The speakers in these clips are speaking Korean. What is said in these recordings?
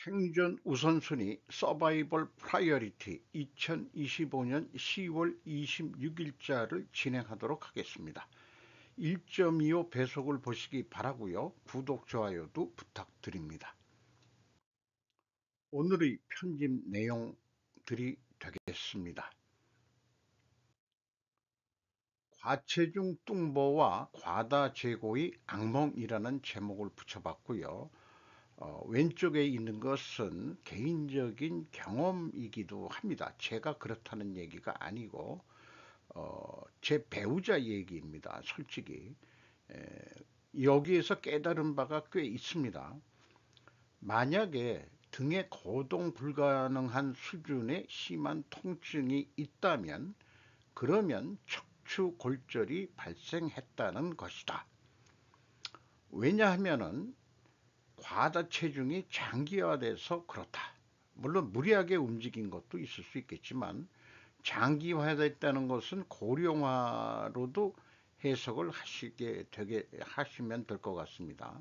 생존 우선순위 서바이벌 프라이어리티 2025년 10월 26일자를 진행하도록 하겠습니다. 1.25 배속을 보시기 바라고요. 구독, 좋아요도 부탁드립니다. 오늘의 편집 내용들이 되겠습니다. 과체중 뚱보와 과다 제고의 악몽이라는 제목을 붙여봤고요. 왼쪽에 있는 것은 개인적인 경험이기도 합니다. 제가 그렇다는 얘기가 아니고 제 배우자 얘기입니다. 솔직히 여기에서 깨달은 바가 꽤 있습니다. 만약에 등에 거동 불가능한 수준의 심한 통증이 있다면 그러면 척추골절이 발생했다는 것이다. 왜냐하면은 과다 체중이 장기화돼서 그렇다. 물론 무리하게 움직인 것도 있을 수 있겠지만 장기화됐다는 것은 고령화로도 해석을 하시면 될 것 같습니다.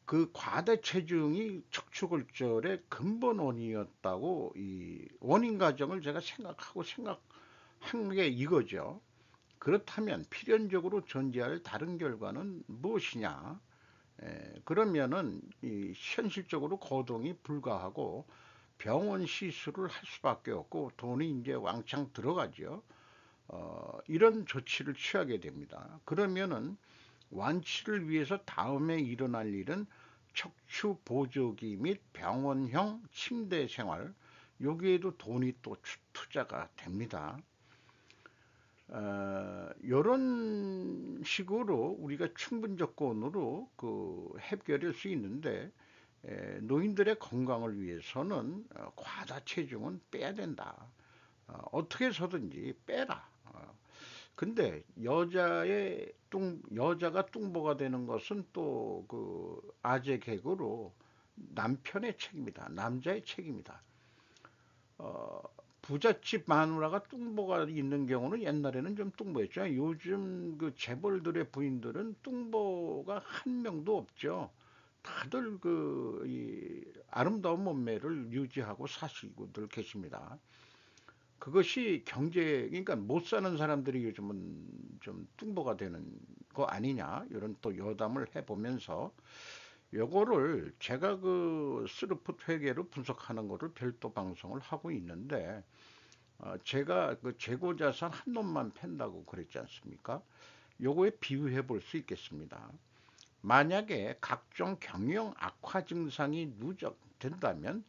그 과다 체중이 척추골절의 근본 원인이었다고 이 원인 과정을 제가 생각한 게 이거죠. 그렇다면 필연적으로 존재할 다른 결과는 무엇이냐? 그러면은 현실적으로 거동이 불가하고 병원 시술을 할 수밖에 없고 돈이 이제 왕창 들어가죠. 이런 조치를 취하게 됩니다. 그러면은 완치를 위해서 다음에 일어날 일은 척추 보조기 및 병원형 침대 생활, 여기에도 돈이 또 투자가 됩니다. 이런 식으로 우리가 충분 조건으로 해결할 수 있는데 노인들의 건강을 위해서는 과다 체중은 빼야 된다. 어떻게 해서든지 빼라. 근데 여자가 뚱보가 되는 것은 또 그 아재 개그로 남편의 책임이다. 남자의 책임이다. 어, 부잣집 마누라가 뚱보가 있는 경우는 옛날에는 좀 뚱보였죠. 요즘 그 재벌들의 부인들은 뚱보가 한 명도 없죠. 다들 이 아름다운 몸매를 유지하고 사시고들 계십니다. 그것이 그러니까 못 사는 사람들이 요즘은 좀 뚱보가 되는 거 아니냐, 이런 또 여담을 해보면서 요거를 제가 그 스루풋 회계로 분석하는 거를 별도 방송을 하고 있는데, 제가 그 재고자산 한 놈만 팬다고 그랬지 않습니까? 요거에 비유해 볼 수 있겠습니다. 만약에 각종 경영 악화 증상이 누적된다면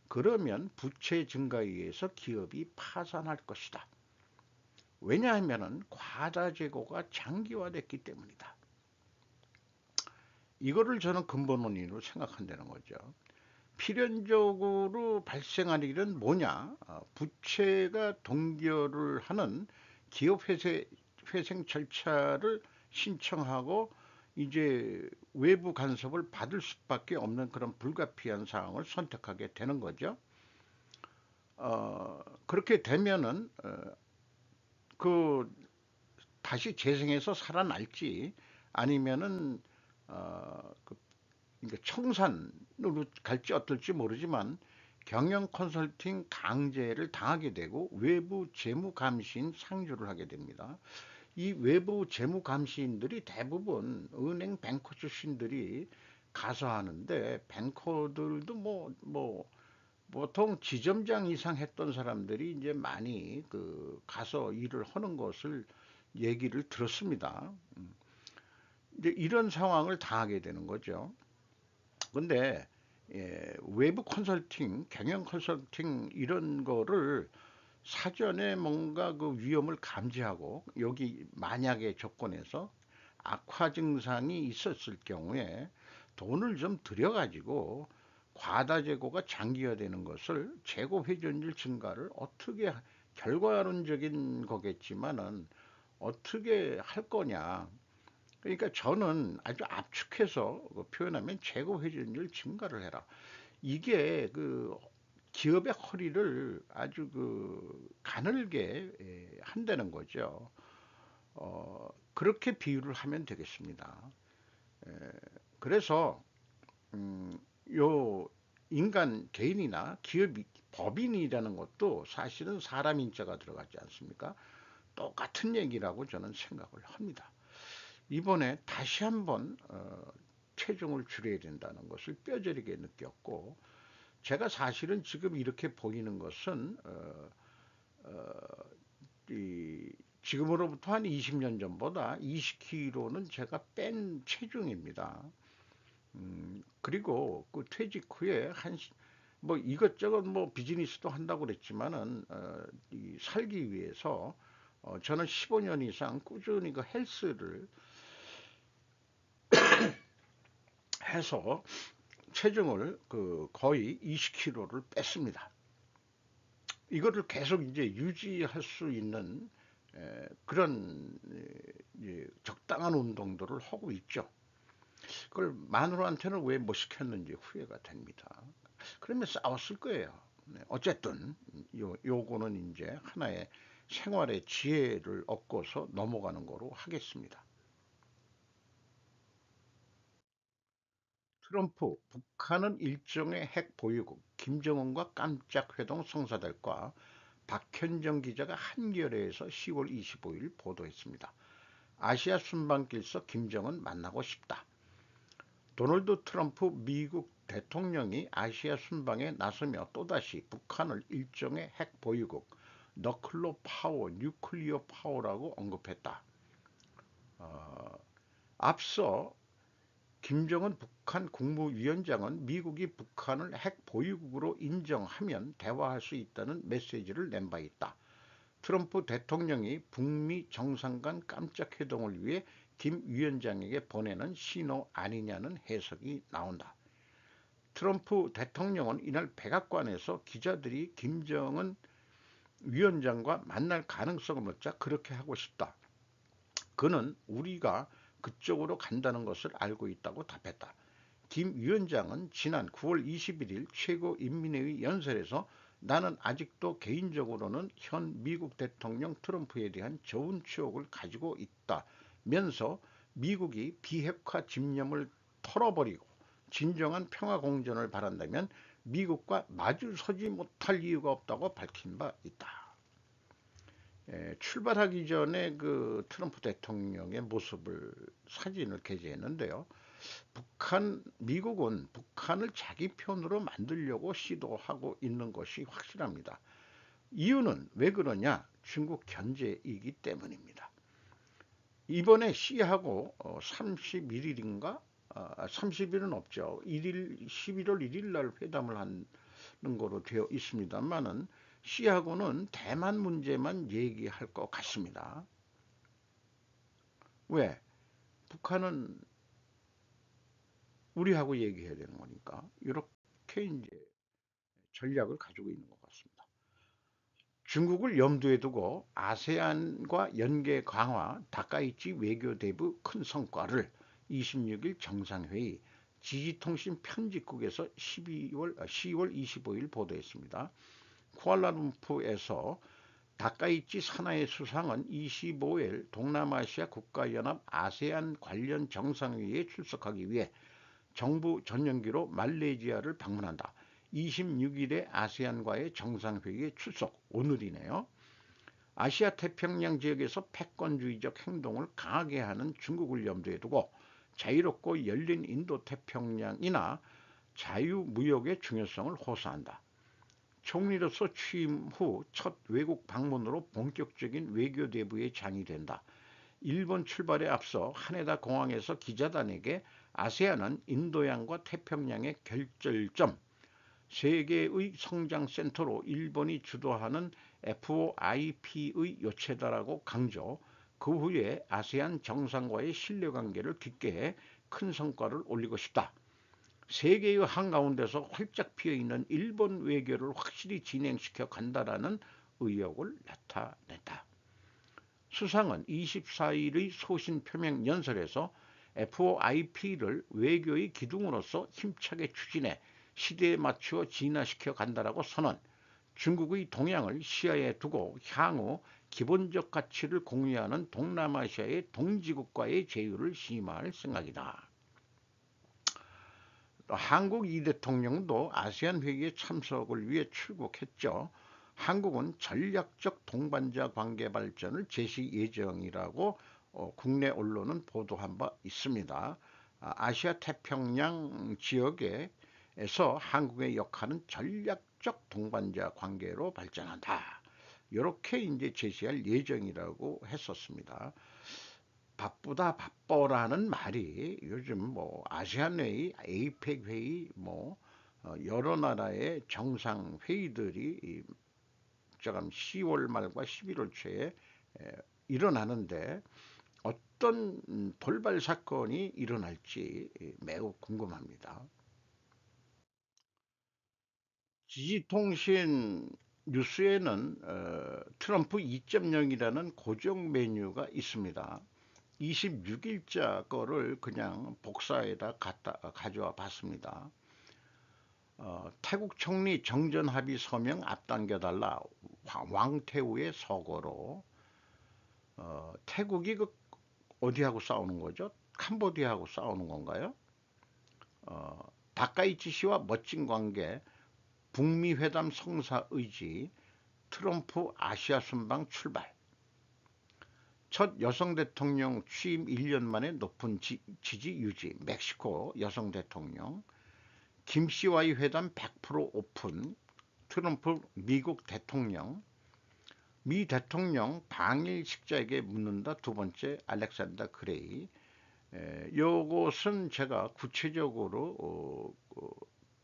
그러면 부채 증가에 의해서 기업이 파산할 것이다. 왜냐하면 과다 재고가 장기화됐기 때문이다. 이거를 저는 근본 원인으로 생각한다는 거죠. 필연적으로 발생할 일은 뭐냐? 부채가 동결을 하는 기업 회생 절차를 신청하고 이제 외부 간섭을 받을 수밖에 없는 그런 불가피한 상황을 선택하게 되는 거죠. 그렇게 되면은 그 다시 재생해서 살아날지 아니면은 그 그러니까 청산으로 갈지 어떨지 모르지만 경영 컨설팅 강제를 당하게 되고 외부 재무 감시인 상주를 하게 됩니다. 이 외부 재무 감시인들이 대부분 은행 뱅커 출신들이 가서 하는데, 뱅커들도 보통 지점장 이상 했던 사람들이 이제 많이 가서 일을 하는 것을 얘기를 들었습니다. 이제 이런 상황을 당하게 되는 거죠. 근데 외부 컨설팅, 경영 컨설팅 이런 거를 사전에 뭔가 그 위험을 감지하고 여기 만약의 조건에서 악화 증상이 있었을 경우에 돈을 좀 들여가지고 과다 재고가 장기화되는 것을 재고 회전율 증가를 어떻게, 결과론적인 거겠지만은 어떻게 할 거냐. 그러니까 저는 아주 압축해서 표현하면 재고 회전율 증가를 해라. 이게 그 기업의 허리를 아주 가늘게 한다는 거죠. 그렇게 비유를 하면 되겠습니다. 그래서 요 인간 개인이나 기업이 법인이라는 것도 사실은 사람 인자가 들어가지 않습니까? 똑같은 얘기라고 저는 생각을 합니다. 이번에 다시 한번 체중을 줄여야 된다는 것을 뼈저리게 느꼈고, 제가 사실은 지금 이렇게 보이는 것은 지금으로부터 한 20년 전보다 20kg는 제가 뺀 체중입니다. 그리고 그 퇴직 후에 뭐 이것저것 뭐 비즈니스도 한다고 그랬지만은 살기 위해서 저는 15년 이상 꾸준히 그 헬스를 해서 체중을 그 거의 20kg를 뺐습니다. 이거를 계속 이제 유지할 수 있는 그런 적당한 운동들을 하고 있죠. 그걸 마누라한테는 왜 못 시켰는지 후회가 됩니다. 그러면 싸웠을 거예요. 네, 어쨌든 요거는 이제 하나의 생활의 지혜를 얻고서 넘어가는 거로 하겠습니다. 트럼프, 북한은 일종의 핵 보유국, 김정은과 깜짝 회동 성사들과 박현정 기자가 한겨레에서 10월 25일 보도했습니다. 아시아 순방길서 김정은 만나고 싶다. 도널드 트럼프 미국 대통령이 아시아 순방에 나서며 또다시 북한을 일종의 핵 보유국, 너클로 파워, 뉴클리어 파워라고 언급했다. 앞서 김정은 북한 국무위원장은 미국이 북한을 핵 보유국으로 인정하면 대화할 수 있다는 메시지를 낸 바 있다. 트럼프 대통령이 북미 정상 간 깜짝 회동을 위해 김 위원장에게 보내는 신호 아니냐는 해석이 나온다. 트럼프 대통령은 이날 백악관에서 기자들이 김정은 위원장과 만날 가능성을 묻자 그렇게 하고 싶다. 그는 우리가 그쪽으로 간다는 것을 알고 있다고 답했다. 김 위원장은 지난 9월 21일 최고인민회의 연설에서 나는 아직도 개인적으로는 현 미국 대통령 트럼프에 대한 좋은 추억을 가지고 있다면서 미국이 비핵화 집념을 털어버리고 진정한 평화 공존을 바란다면 미국과 마주서지 못할 이유가 없다고 밝힌 바 있다. 출발하기 전에 그 트럼프 대통령의 모습을 사진을 게재했는데요. 미국은 북한을 자기 편으로 만들려고 시도하고 있는 것이 확실합니다. 이유는 왜 그러냐? 중국 견제이기 때문입니다. 이번에 C하고 31일인가? 30일은 없죠. 11월 1일 날 회담을 하는 거로 되어 있습니다만은 C하고는 대만 문제만 얘기할 것 같습니다. 왜? 북한은 우리하고 얘기해야 되는 거니까 이렇게 이제 전략을 가지고 있는 것 같습니다. 중국을 염두에 두고 아세안과 연계 강화, 다카이치 외교대부 큰 성과를 26일 정상회의 지지통신 편집국에서 10월 25일 보도했습니다. 쿠알라룸푸르에서 다카이치 사나이 수상은 25일 동남아시아 국가연합 아세안 관련 정상회의에 출석하기 위해 정부 전용기로 말레이시아를 방문한다. 26일에 아세안과의 정상회의에 출석, 오늘이네요. 아시아 태평양 지역에서 패권주의적 행동을 강하게 하는 중국을 염두에 두고 자유롭고 열린 인도 태평양이나 자유무역의 중요성을 호소한다. 총리로서 취임 후 첫 외국 방문으로 본격적인 외교대부의 장이 된다. 일본 출발에 앞서 하네다 공항에서 기자단에게 아세안은 인도양과 태평양의 결절점, 세계의 성장센터로 일본이 주도하는 FOIP의 요체다라고 강조, 그 후에 아세안 정상과의 신뢰관계를 깊게 해 큰 성과를 올리고 싶다. 세계의 한가운데서 활짝 피어있는 일본 외교를 확실히 진행시켜 간다라는 의욕을 나타냈다. 수상은 24일의 소신 표명 연설에서 FOIP를 외교의 기둥으로서 힘차게 추진해 시대에 맞추어 진화시켜 간다라고 선언, 중국의 동향을 시야에 두고 향후 기본적 가치를 공유하는 동남아시아의 동지국과의 제휴를 심화할 생각이다. 또 한국 이 대통령도 아세안 회의에 참석을 위해 출국했죠. 한국은 전략적 동반자 관계 발전을 제시 예정이라고 국내 언론은 보도한 바 있습니다. 아시아 태평양 지역에서 한국의 역할은 전략적 동반자 관계로 발전한다. 이렇게 이제 제시할 예정이라고 했었습니다. 바쁘다 바빠라는 말이 요즘 뭐 아세안 회의, 에이펙 회의, 뭐 여러 나라의 정상 회의들이 조금 10월 말과 11월 초에 일어나는데 어떤 돌발 사건이 일어날지 매우 궁금합니다. 지지통신 뉴스에는 트럼프 2.0이라는 고정 메뉴가 있습니다. 26일자 거를 그냥 복사에다 가져와 봤습니다. 태국 총리 정전 합의 서명 앞당겨달라 왕태우의 서거로 태국이 그 어디하고 싸우는 거죠? 캄보디아하고 싸우는 건가요? 다카이치 씨와 멋진 관계, 북미 회담 성사 의지, 트럼프 아시아 순방 출발. 첫 여성 대통령 취임 1년 만에 높은 지지 유지, 멕시코 여성 대통령, 김씨와의 회담 100% 오픈, 트럼프 미국 대통령, 미 대통령 방일 식자에게 묻는다 두 번째 알렉산더 그레이. 요것은 제가 구체적으로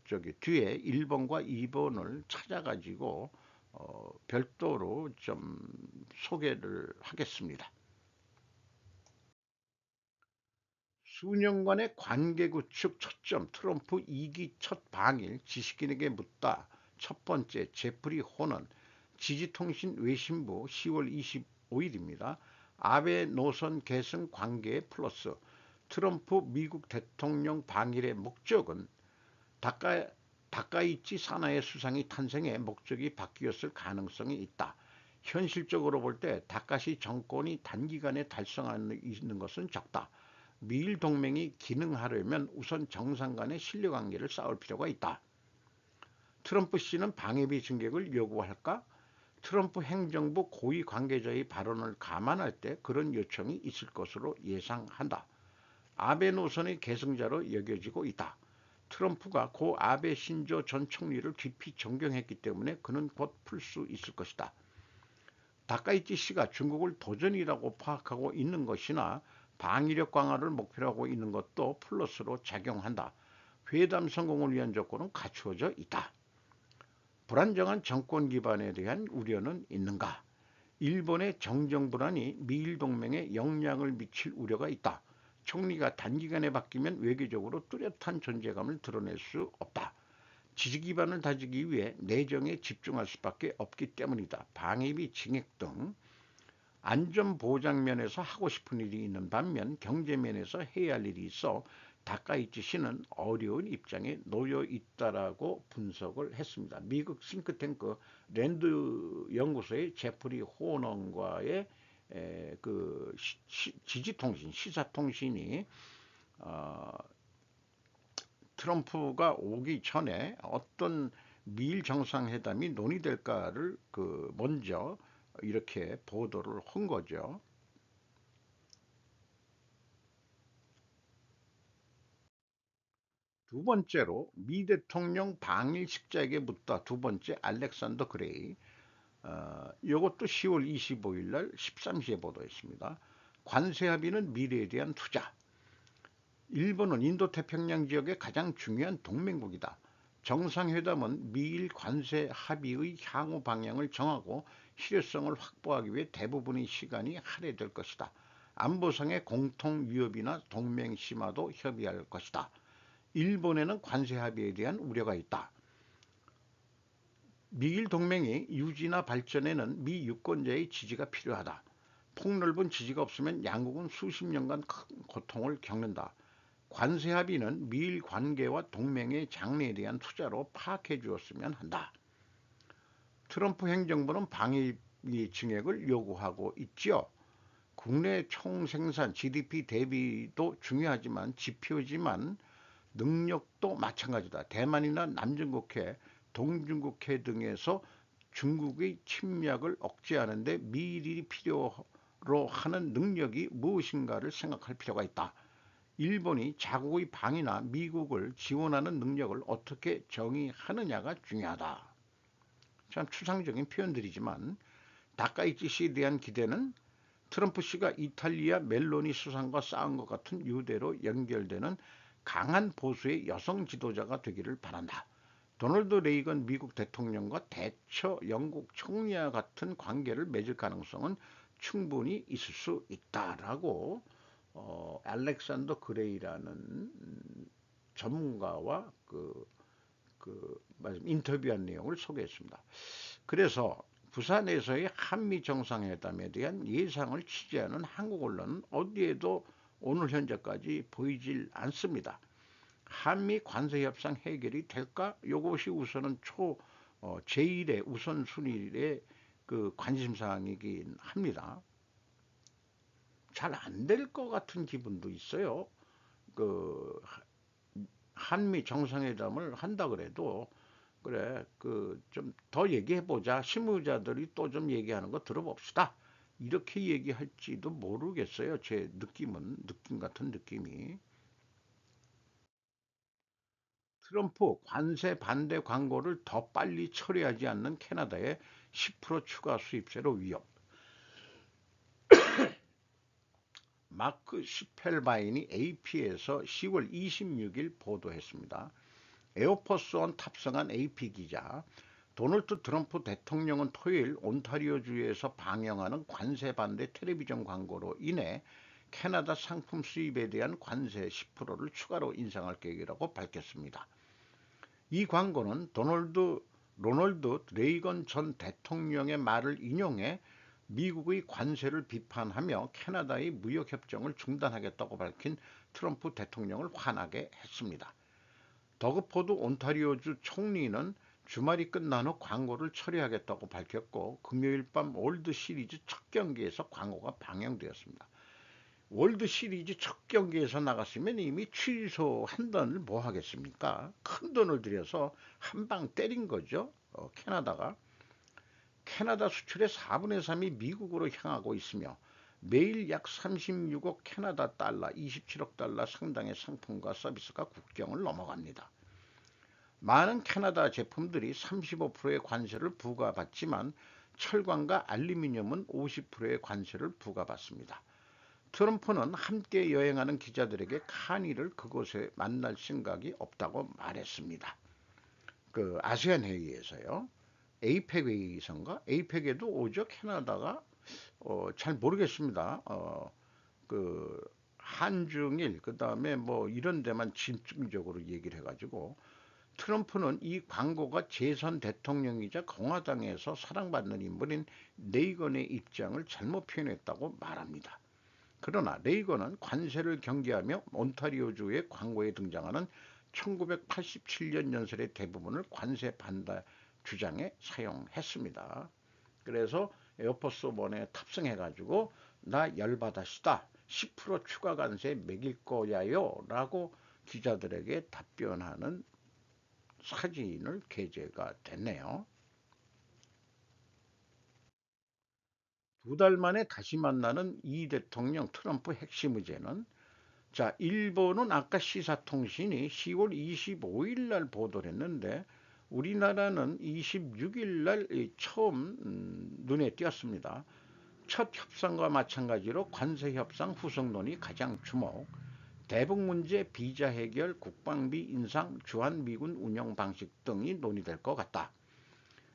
저기 뒤에 1번과 2번을 찾아가지고 별도로 좀 소개를 하겠습니다. 수년간의 관계 구축 초점 트럼프 2기 첫 방일 지식인에게 묻다. 첫 번째 제프리 호넌 지지통신 외신부 10월 25일입니다. 아베 노선 계승 관계 플러스 트럼프 미국 대통령 방일의 목적은 다카이치 사나이 수상이 탄생의 목적이 바뀌었을 가능성이 있다. 현실적으로 볼 때 다카시 정권이 단기간에 달성할 수 있는 것은 적다. 미일 동맹이 기능하려면 우선 정상 간의 신뢰관계를 쌓을 필요가 있다. 트럼프 씨는 방해비 증액을 요구할까? 트럼프 행정부 고위 관계자의 발언을 감안할 때 그런 요청이 있을 것으로 예상한다. 아베 노선의 계승자로 여겨지고 있다. 트럼프가 고 아베 신조 전 총리를 깊이 존경했기 때문에 그는 곧 풀 수 있을 것이다. 다카이치 씨가 중국을 도전이라고 파악하고 있는 것이나 방위력 강화를 목표로 하고 있는 것도 플러스로 작용한다. 회담 성공을 위한 조건은 갖추어져 있다. 불안정한 정권 기반에 대한 우려는 있는가? 일본의 정정 불안이 미일 동맹에 영향을 미칠 우려가 있다. 총리가 단기간에 바뀌면 외교적으로 뚜렷한 존재감을 드러낼 수 없다. 지지 기반을 다지기 위해 내정에 집중할 수밖에 없기 때문이다. 방위비 증액 등 안전보장 면에서 하고 싶은 일이 있는 반면 경제면에서 해야 할 일이 있어 다카이치 씨는 어려운 입장에 놓여 있다라고 분석을 했습니다. 미국 싱크탱크 랜드 연구소의 제프리 호넌과의 그 지지통신 시사통신이 어, 트럼프가 오기 전에 어떤 미일 정상회담이 논의될까를 그 먼저 이렇게 보도를 한 거죠. 두 번째로 미 대통령 방일 식자에게 묻다 두 번째 알렉산더 그레이 이것도 10월 25일 날 13시에 보도했습니다. 관세 합의는 미래에 대한 투자. 일본은 인도태평양 지역의 가장 중요한 동맹국이다. 정상회담은 미일 관세 합의의 향후 방향을 정하고 실효성을 확보하기 위해 대부분의 시간이 할애될 것이다. 안보상의 공통 위협이나 동맹 심화도 협의할 것이다. 일본에는 관세 합의에 대한 우려가 있다. 미일 동맹의 유지나 발전에는 미 유권자의 지지가 필요하다. 폭넓은 지지가 없으면 양국은 수십 년간 큰 고통을 겪는다. 관세 합의는 미일 관계와 동맹의 장래에 대한 투자로 파악해 주었으면 한다. 트럼프 행정부는 방위비 증액을 요구하고 있지요. 국내 총생산 GDP 대비도 중요하지만 지표지만 능력도 마찬가지다. 대만이나 남중국해, 동중국해 등에서 중국의 침략을 억제하는 데 미리 필요로 하는 능력이 무엇인가를 생각할 필요가 있다. 일본이 자국의 방위나 미국을 지원하는 능력을 어떻게 정의하느냐가 중요하다. 참 추상적인 표현들이지만 다카이치 씨에 대한 기대는 트럼프 씨가 이탈리아 멜로니 수상과 싸운 것 같은 유대로 연결되는 강한 보수의 여성 지도자가 되기를 바란다. 도널드 레이건 미국 대통령과 대처 영국 총리와 같은 관계를 맺을 가능성은 충분히 있을 수 있다라고 알렉산더 그레이라는 전문가와 인터뷰한 내용을 소개했습니다. 그래서 부산에서의 한미 정상회담에 대한 예상을 취재하는 한국 언론은 어디에도 오늘 현재까지 보이질 않습니다. 한미 관세 협상 해결이 될까? 이것이 우선은 제1의 우선순위의 관심사항이긴 합니다. 잘 안 될 것 같은 기분도 있어요. 그 한미 정상회담을 한다 그래도 그래 좀 더 얘기해 보자. 실무자들이 또 좀 얘기하는 거 들어봅시다. 이렇게 얘기할지도 모르겠어요. 제 느낌 같은 느낌이. 트럼프 관세 반대 광고를 더 빨리 처리하지 않는 캐나다의 10% 추가 수입세로 위협. 마크 시펠바인이 AP에서 10월 26일 보도했습니다. 에어포스원 탑승한 AP 기자, 도널드 트럼프 대통령은 토요일 온타리오주에서 방영하는 관세 반대 텔레비전 광고로 인해 캐나다 상품 수입에 대한 관세 10%를 추가로 인상할 계획이라고 밝혔습니다. 이 광고는 로널드 레이건 전 대통령의 말을 인용해 미국의 관세를 비판하며 캐나다의 무역협정을 중단하겠다고 밝힌 트럼프 대통령을 화나게 했습니다. 더그포드 온타리오주 총리는 주말이 끝난 후 광고를 처리하겠다고 밝혔고 금요일 밤 월드 시리즈 첫 경기에서 광고가 방영되었습니다. 월드 시리즈 첫 경기에서 나갔으면 이미 취소한다는 뭐 하겠습니까? 큰 돈을 들여서 한 방 때린 거죠. 캐나다 수출의 4분의 3이 미국으로 향하고 있으며 매일 약 36억 캐나다 달러, 27억 달러 상당의 상품과 서비스가 국경을 넘어갑니다. 많은 캐나다 제품들이 35%의 관세를 부과받지만 철광과 알루미늄은 50%의 관세를 부과받습니다. 트럼프는 함께 여행하는 기자들에게 카니를 그곳에 만날 생각이 없다고 말했습니다. 아세안 회의에서요. 에이펙 회의선가? 에이펙에도 오죠. 캐나다가 잘 모르겠습니다. 한중일 그다음에 뭐 이런 데만 집중적으로 얘기를 해가지고 트럼프는 이 광고가 재선 대통령이자 공화당에서 사랑받는 인물인 레이건의 입장을 잘못 표현했다고 말합니다. 그러나 레이건은 관세를 경계하며 온타리오주의 광고에 등장하는 1987년 연설의 대부분을 관세 반대 주장에 사용했습니다. 그래서 에어포스원에 탑승해가지고 나 열받았시다. 10% 추가 관세 매길 거야요 라고 기자들에게 답변하는 사진을 게재가 됐네요. 2달 만에 다시 만나는 이 대통령 트럼프 핵심 의제는 자, 일본은 아까 시사통신이 10월 25일 날 보도를 했는데 우리나라는 26일 날 처음 눈에 띄었습니다. 첫 협상과 마찬가지로 관세 협상 후속론이 가장 주목. 대북 문제, 비자 해결, 국방비 인상, 주한미군 운영 방식 등이 논의될 것 같다.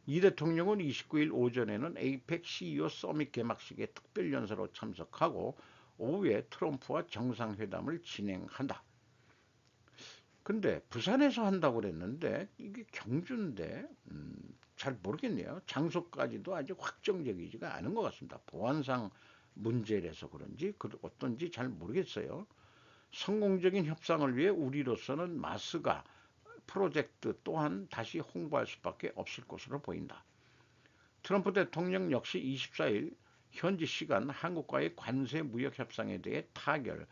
이 대통령은 29일 오전에는 에이펙 CEO 서밋 개막식에 특별연사로 참석하고 오후에 트럼프와 정상회담을 진행한다. 근데 부산에서 한다고 그랬는데 이게 경주인데 잘 모르겠네요. 장소까지도 아직 확정적이지가 않은 것 같습니다. 보안상 문제라서 그런지 어떤지 잘 모르겠어요. 성공적인 협상을 위해 우리로서는 마스가 프로젝트 또한 다시 홍보할 수밖에 없을 것으로 보인다. 트럼프 대통령 역시 24일 현지 시간 한국과의 관세 무역 협상에 대해 타결,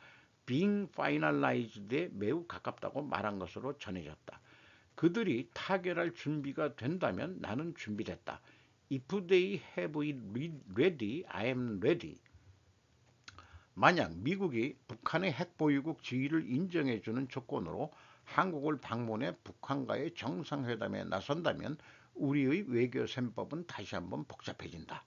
being finalized에 매우 가깝다고 말한 것으로 전해졌다. 그들이 타결할 준비가 된다면 나는 준비됐다. If they have it ready, I am ready. 만약 미국이 북한의 핵보유국 지위를 인정해주는 조건으로 한국을 방문해 북한과의 정상회담에 나선다면 우리의 외교 셈법은 다시 한번 복잡해진다.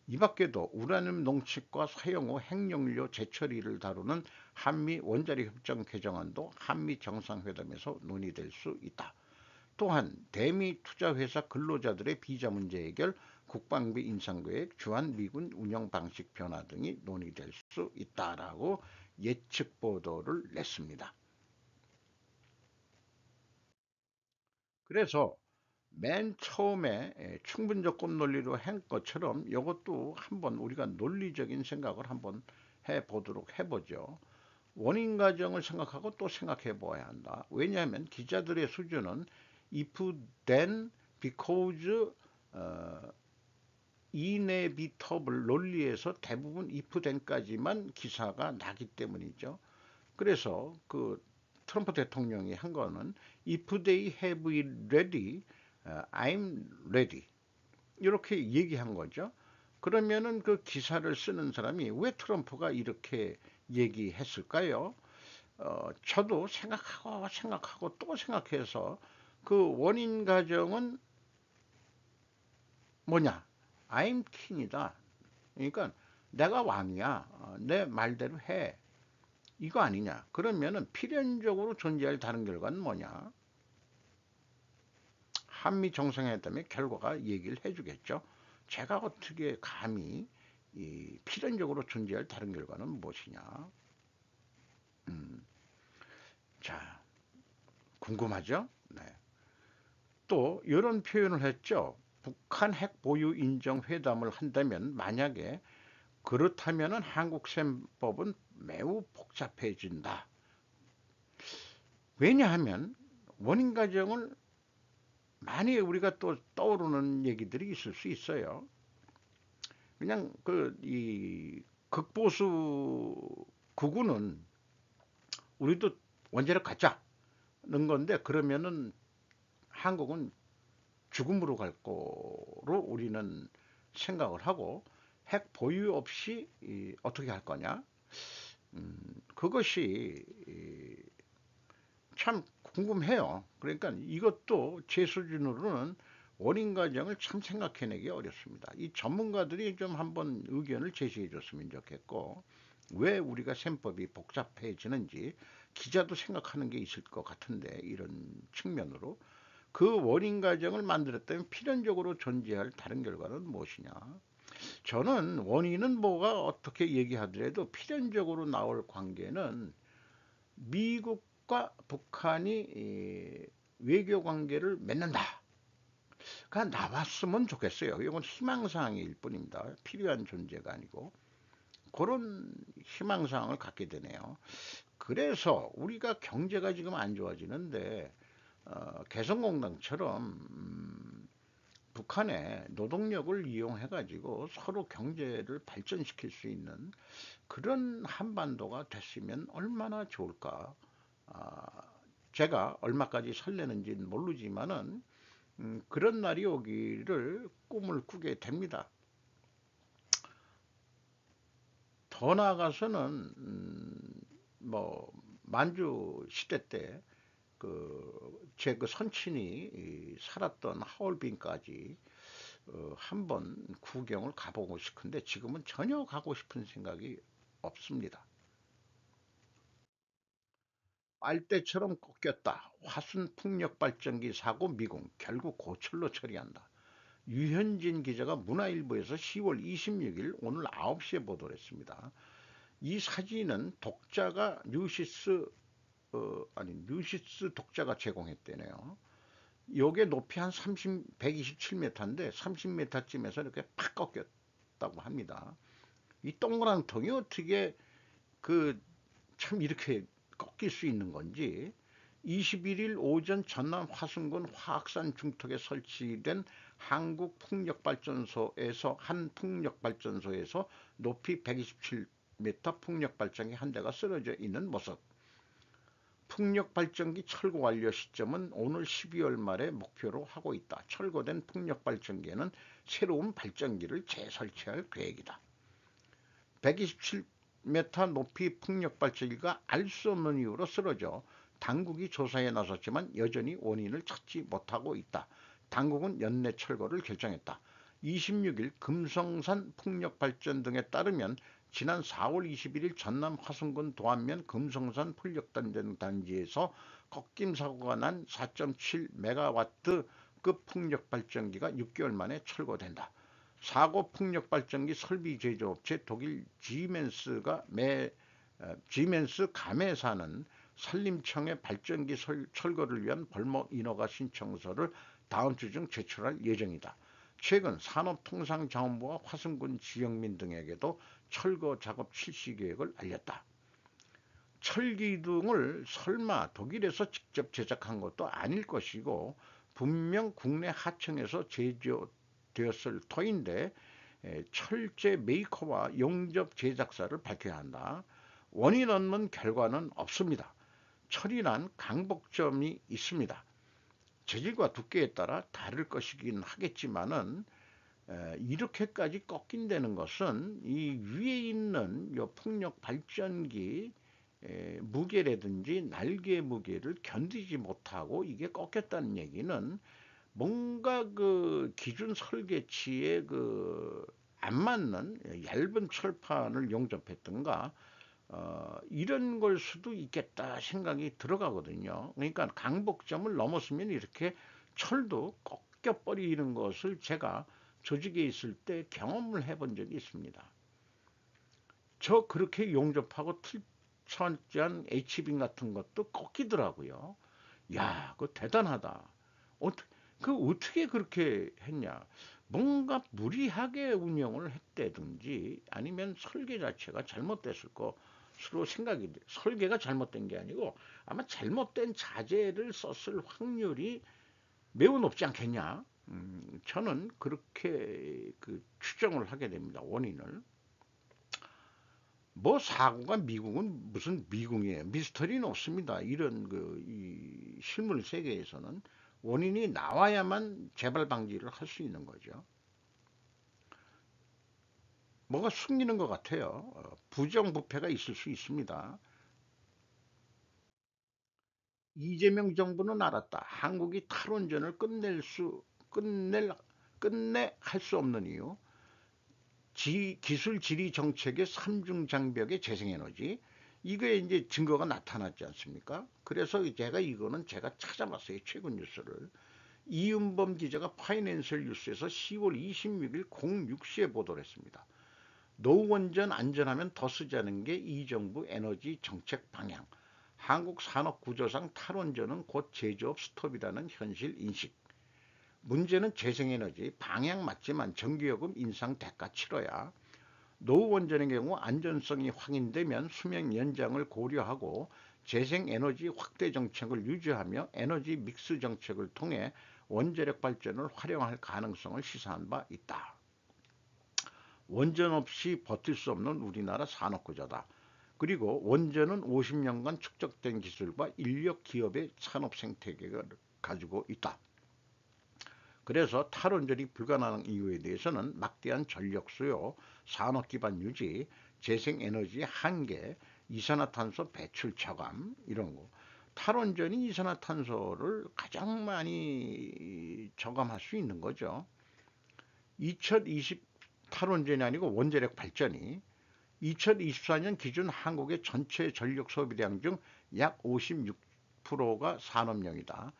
이 밖에도 우라늄 농축과 사용 후 핵연료 재처리를 다루는 한미 원자력 협정 개정안도 한미 정상회담에서 논의될 수 있다. 또한 대미 투자회사 근로자들의 비자 문제 해결, 국방비 인상계획, 주한미군 운영 방식 변화 등이 논의될 수 있다라고 예측 보도를 냈습니다. 그래서 맨 처음에 충분조건 논리로 한 것처럼 이것도 한번 우리가 논리적인 생각을 한번 해보죠. 원인 과정을 생각하고 또 생각해 보아야 한다. 왜냐하면 기자들의 수준은 if then because inevitable 논리에서 대부분 if then까지만 기사가 나기 때문이죠. 그래서 그 트럼프 대통령이 한 거는 if they have it ready, I'm ready. 이렇게 얘기한 거죠. 그러면은 그 기사를 쓰는 사람이 왜 트럼프가 이렇게 얘기했을까요? 저도 생각하고 또 생각해서 그 원인 가정은 뭐냐? I'm king이다. 그러니까 내가 왕이야. 내 말대로 해. 이거 아니냐? 그러면은 필연적으로 존재할 다른 결과는 뭐냐? 한미 정상회담의 결과가 얘기를 해주겠죠. 제가 어떻게 감히 이 필연적으로 존재할 다른 결과는 무엇이냐? 자, 궁금하죠? 네. 또 이런 표현을 했죠. 북한 핵 보유 인정 회담을 한다면 만약에 그렇다면은 한국 셈법은 매우 복잡해진다. 왜냐하면 원인 가정을 많이 우리가 또 떠오르는 얘기들이 있을 수 있어요. 그냥 이 극보수 구구는 우리도 원자력 갖자는 건데 그러면은 한국은 죽음으로 갈 거로 우리는 생각을 하고 핵 보유 없이 어떻게 할 거냐? 그것이 참 궁금해요. 그러니까 이것도 제 수준으로는 원인 과정을 참 생각해내기 어렵습니다. 이 전문가들이 좀 한번 의견을 제시해 줬으면 좋겠고 왜 우리가 셈법이 복잡해지는지 기자도 생각하는 게 있을 것 같은데 이런 측면으로 그 원인 과정을 만들었다면 필연적으로 존재할 다른 결과는 무엇이냐? 저는 원인은 뭐가 어떻게 얘기하더라도 필연적으로 나올 관계는 미국과 북한이 외교 관계를 맺는다. 가 나왔으면 좋겠어요. 이건 희망사항일 뿐입니다. 필요한 존재가 아니고 그런 희망사항을 갖게 되네요. 그래서 우리가 경제가 지금 안 좋아지는데 개성공단처럼 북한의 노동력을 이용해 가지고 서로 경제를 발전시킬 수 있는 그런 한반도가 됐으면 얼마나 좋을까. 제가 얼마까지 설레는지는 모르지만은 그런 날이 오기를 꿈을 꾸게 됩니다. 더 나아가서는 뭐 만주 시대 때 제 선친이 살았던 하얼빈까지 한번 구경을 가보고 싶은데 지금은 전혀 가고 싶은 생각이 없습니다. 빨대처럼 꺾였다. 화순 풍력발전기 사고 미궁 결국 고철로 처리한다. 유현진 기자가 문화일보에서 10월 26일 오늘 9시에 보도를 했습니다. 이 사진은 독자가 뉴시스 독자가 제공했대네요. 요게 높이 한 127m인데 30m쯤에서 이렇게 팍 꺾였다고 합니다. 이 동그란 통이 어떻게 참 이렇게 꺾일 수 있는 건지 21일 오전 전남 화순군 화학산 중턱에 설치된 한국 풍력발전소에서 높이 127 110m 풍력발전기 한 대가 쓰러져 있는 모습. 풍력발전기 철거 완료 시점은 오늘 12월 말에 목표로 하고 있다. 철거된 풍력발전기에는 새로운 발전기를 재설치할 계획이다. 127m 높이 풍력발전기가 알 수 없는 이유로 쓰러져 당국이 조사에 나섰지만 여전히 원인을 찾지 못하고 있다. 당국은 연내 철거를 결정했다. 26일 금성산 풍력발전 등에 따르면 지난 4월 21일 전남 화순군 도안면 금성산 풍력단지에서 꺾임 사고가 난 4.7메가와트급 풍력발전기가 6개월 만에 철거된다. 사고 풍력발전기 설비 제조업체 독일 지멘스 가메사는 산림청에 발전기 철거를 위한 벌목 인허가 신청서를 다음 주 중 제출할 예정이다. 최근 산업통상자원부와 화순군 지역민 등에게도 철거 작업 실시 계획을 알렸다. 철기둥을 설마 독일에서 직접 제작한 것도 아닐 것이고 분명 국내 하청에서 제조되었을 터인데 철제 메이커와 용접 제작사를 밝혀야 한다. 원인 없는 결과는 없습니다. 철이란 강복점이 있습니다. 재질과 두께에 따라 다를 것이긴 하겠지만은 이렇게까지 꺾인다는 것은 이 위에 있는 요 풍력 발전기 무게라든지 날개 무게를 견디지 못하고 이게 꺾였다는 얘기는 뭔가 그 기준 설계치에 그 안 맞는 얇은 철판을 용접했던가 이런 걸 수도 있겠다 생각이 들어가거든요. 그러니까 강복점을 넘었으면 이렇게 철도 꺾여버리는 것을 제가 조직에 있을 때 경험을 해본 적이 있습니다. 저 그렇게 용접하고 철저한 H빔 같은 것도 꺾이더라고요. 야, 그거 대단하다. 어떻게 그렇게 했냐? 뭔가 무리하게 운영을 했다든지 아니면 설계 자체가 잘못됐을 것으로 생각이 돼. 설계가 잘못된 게 아니고 아마 잘못된 자재를 썼을 확률이 매우 높지 않겠냐? 저는 그렇게 그 추정을 하게 됩니다. 원인을. 뭐 사고가 미국은 무슨 미궁이에요. 미스터리는 없습니다. 이런 이 실물 세계에서는 원인이 나와야만 재발 방지를 할 수 있는 거죠. 뭐가 숨기는 것 같아요. 부정부패가 있을 수 있습니다. 이재명 정부는 알았다. 한국이 탈원전을 끝내 할 수 없는 이유. 기술 지리 정책의 삼중 장벽의 재생에너지. 이게 이제 증거가 나타났지 않습니까? 그래서 이거는 제가 찾아봤어요. 최근 뉴스를. 이은범 기자가 파이낸셜 뉴스에서 10월 26일 06시에 보도를 했습니다. 노원전 안전하면 더 쓰자는 게 이 정부 에너지 정책 방향. 한국 산업 구조상 탈원전은 곧 제조업 스톱이라는 현실 인식. 문제는 재생에너지 방향 맞지만 전기요금 인상 대가 치러야. 노원전의 경우 안전성이 확인되면 수명 연장을 고려하고 재생에너지 확대 정책을 유지하며 에너지 믹스 정책을 통해 원자력 발전을 활용할 가능성을 시사한 바 있다. 원전 없이 버틸 수 없는 우리나라 산업구조다. 그리고 원전은 50년간 축적된 기술과 인력 기업의 산업 생태계를 가지고 있다. 그래서 탈원전이 불가능한 이유에 대해서는 막대한 전력 수요, 산업 기반 유지, 재생에너지의 한계, 이산화탄소 배출 저감 이런 거. 탈원전이 이산화탄소를 가장 많이 저감할 수 있는 거죠. 2020 탈원전이 아니고 원자력 발전이 2024년 기준 한국의 전체 전력 소비량 중 약 56%가 산업용이다.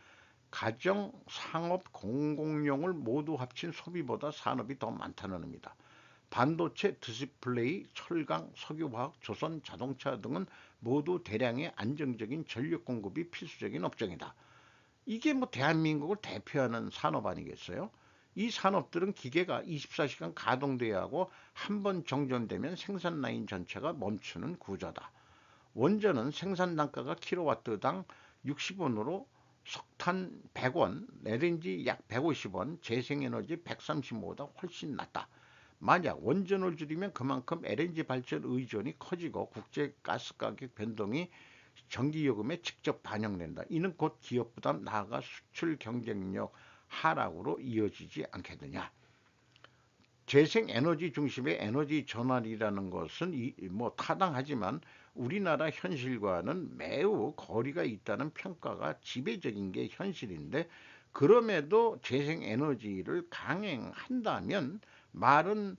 가정, 상업, 공공용을 모두 합친 소비보다 산업이 더 많다는 의미다. 반도체, 디스플레이, 철강, 석유화학, 조선, 자동차 등은 모두 대량의 안정적인 전력 공급이 필수적인 업종이다. 이게 뭐 대한민국을 대표하는 산업 아니겠어요? 이 산업들은 기계가 24시간 가동돼야 하고 한 번 정전되면 생산 라인 전체가 멈추는 구조다. 원전은 생산 단가가 킬로와트당 60원으로 석탄 100원, LNG 약 150원, 재생에너지 135보다 훨씬 낮다. 만약 원전을 줄이면 그만큼 LNG 발전 의존이 커지고 국제 가스 가격 변동이 전기요금에 직접 반영된다. 이는 곧 기업 부담 나아가 수출 경쟁력 하락으로 이어지지 않겠느냐. 재생에너지 중심의 에너지 전환이라는 것은 뭐 타당하지만 우리나라 현실과는 매우 거리가 있다는 평가가 지배적인 게 현실인데, 그럼에도 재생에너지를 강행한다면 말은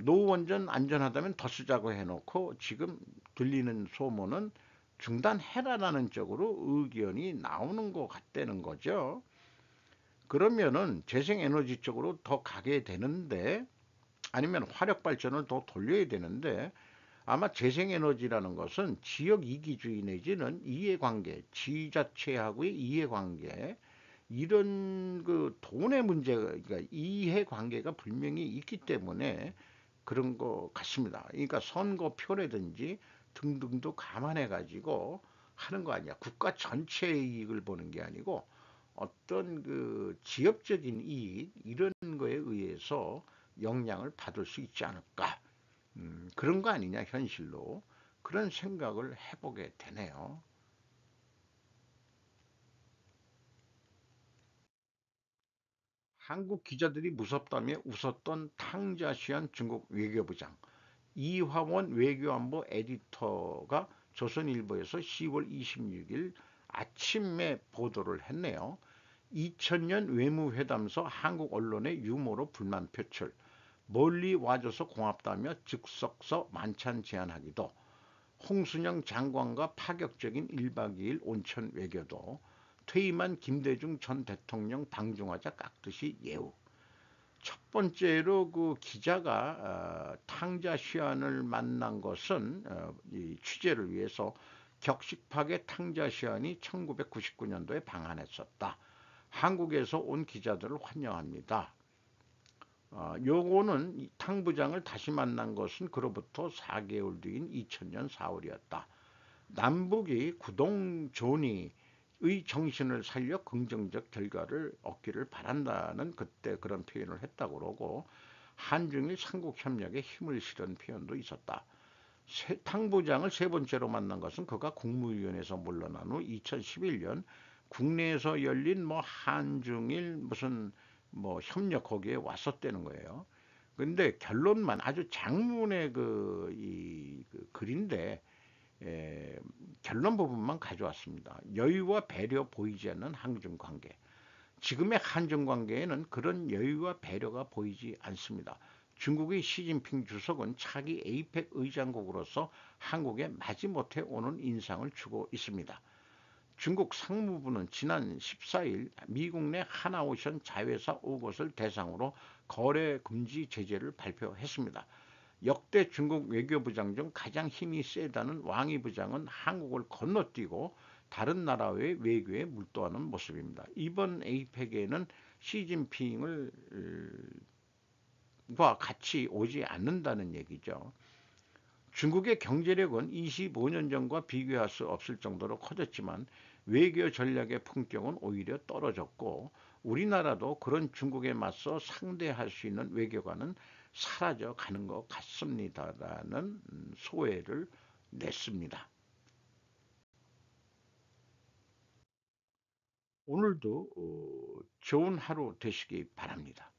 노원전 안전하다면 더 쓰자고 해놓고 지금 들리는 소문은 중단해라라는 쪽으로 의견이 나오는 것 같다는 거죠. 그러면은 재생에너지 쪽으로 더 가게 되는데, 아니면 화력 발전을 더 돌려야 되는데, 아마 재생에너지라는 것은 지역 이기주의 내지는 이해관계, 지자체하고의 이해관계, 이런 그 돈의 문제가, 그러니까 이해관계가 분명히 있기 때문에 그런 것 같습니다. 그러니까 선거표라든지 등등도 감안해 가지고 하는 거 아니야. 국가 전체의 이익을 보는 게 아니고 어떤 그 지역적인 이익 이런 거에 의해서 영향을 받을 수 있지 않을까. 그런 거 아니냐 현실로. 그런 생각을 해보게 되네요. 한국 기자들이 무섭다며 웃었던 탕자시안 중국 외교부장 이화원 외교안보 에디터가 조선일보에서 10월 26일 아침에 보도를 했네요. 2000년 외무회담서 한국 언론의 유머로 불만 표출, 멀리 와줘서 고맙다며 즉석서 만찬 제안하기도, 홍순영 장관과 파격적인 1박 2일 온천 외교도, 퇴임한 김대중 전 대통령 방중하자 깍듯이 예우. 첫 번째로 그 기자가 탕자 시안을 만난 것은 이 취재를 위해서 격식파게 탕자 시안이 1999년도에 방한했었다. 한국에서 온 기자들을 환영합니다. 요거는 탕 부장을 다시 만난 것은 그로부터 4개월 뒤인 2000년 4월이었다. 남북이 구동존의의 정신을 살려 긍정적 결과를 얻기를 바란다는 그때 그런 표현을 했다고 그러고, 한중일 삼국협력에 힘을 실은 표현도 있었다. 탕 부장을 세 번째로 만난 것은 그가 국무위원회에서 물러난 후 2011년 국내에서 열린 뭐 한중일 무슨 뭐 협력 거기에 왔었다는 거예요. 근데 결론만 아주 장문의 그 글인데 결론 부분만 가져왔습니다. 여유와 배려 보이지 않는 한중 관계. 지금의 한중 관계에는 그런 여유와 배려가 보이지 않습니다. 중국의 시진핑 주석은 차기 에이펙 의장국으로서 한국에 마지못해 오는 인상을 주고 있습니다. 중국 상무부는 지난 14일 미국 내 하나오션 자회사 5곳을 대상으로 거래 금지 제재를 발표했습니다. 역대 중국 외교부장 중 가장 힘이 세다는 왕이 부장은 한국을 건너뛰고 다른 나라의 외교에 몰두하는 모습입니다. 이번 에이펙에는 시진핑을 과 같이 오지 않는다는 얘기죠. 중국의 경제력은 25년 전과 비교할 수 없을 정도로 커졌지만 외교 전략의 품격은 오히려 떨어졌고, 우리나라도 그런 중국에 맞서 상대할 수 있는 외교관은 사라져 가는 것 같습니다라는 소회를 냈습니다. 오늘도 좋은 하루 되시기 바랍니다.